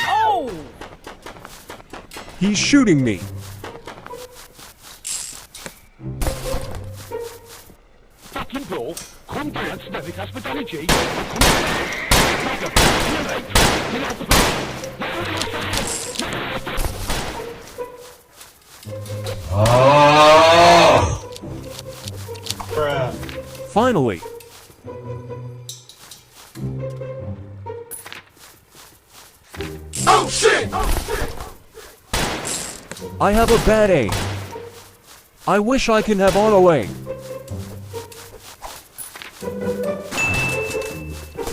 Oh! He's shooting me. Captain Bro, kom dance med hospitality. Finally. Oh shit! I have a bad aim. I wish I can have auto aim.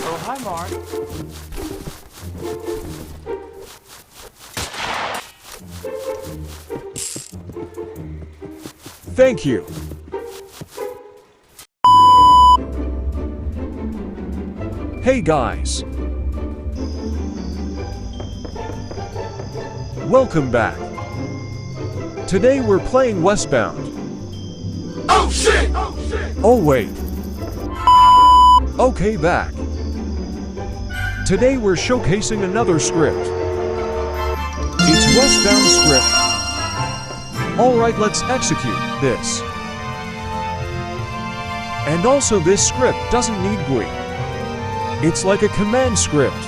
Oh, hi, Mark. Thank you. Hey guys. Welcome back. Today we're playing Westbound. Oh shit! Oh shit! Oh wait. Okay, back. Today we're showcasing another script. It's Westbound script. Alright, let's execute this. And also this script doesn't need GUI. It's like a command script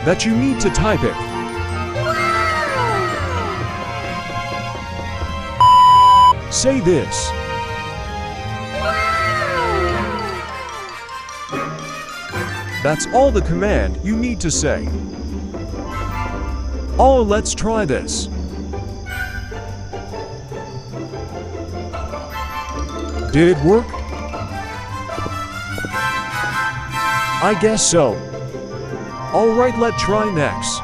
that you need to type it. Say this. That's all the command you need to say. Oh, let's try this. Did it work? I guess so. Alright, let's try next.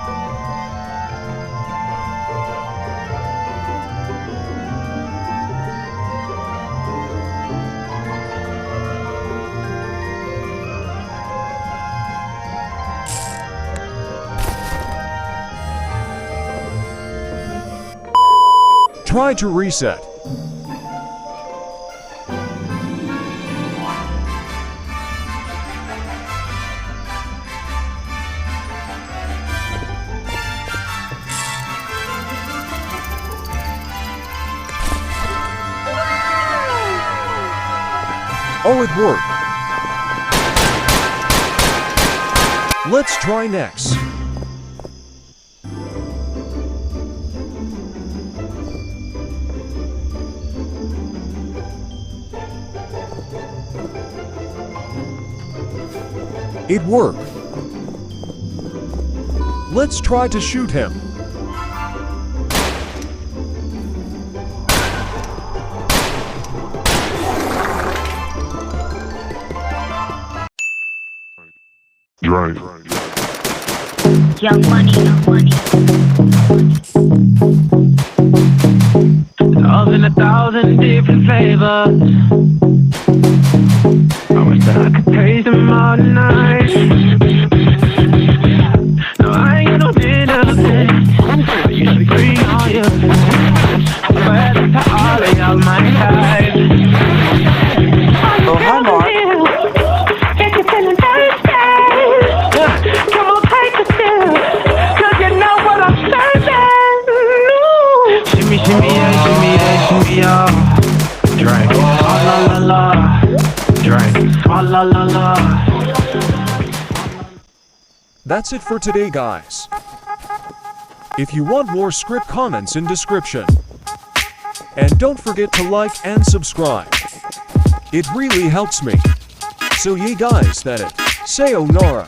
Try to reset. Oh, it worked. Let's try next. It worked. Let's try to shoot him. Right. Young money, young money. Love in 1,000 different flavors. I wish that I could taste them all night. No, I ain't got no dinner. You should be free all your I swear to all of y'all my type. Oh, hi, Mark. If you're feeling thirsty, come on, take a sip. 'Cause you know what I'm serving. Shimmy, shimmy, yeah, shimmy, yeah, shimmy, yeah. Drink. Oh, la, la, la. Drink. Oh, la, la, la. That's it for today, guys. If you want more script, comments in description. And don't forget to like and subscribe. It really helps me. So yeah guys, that it. Sayonara.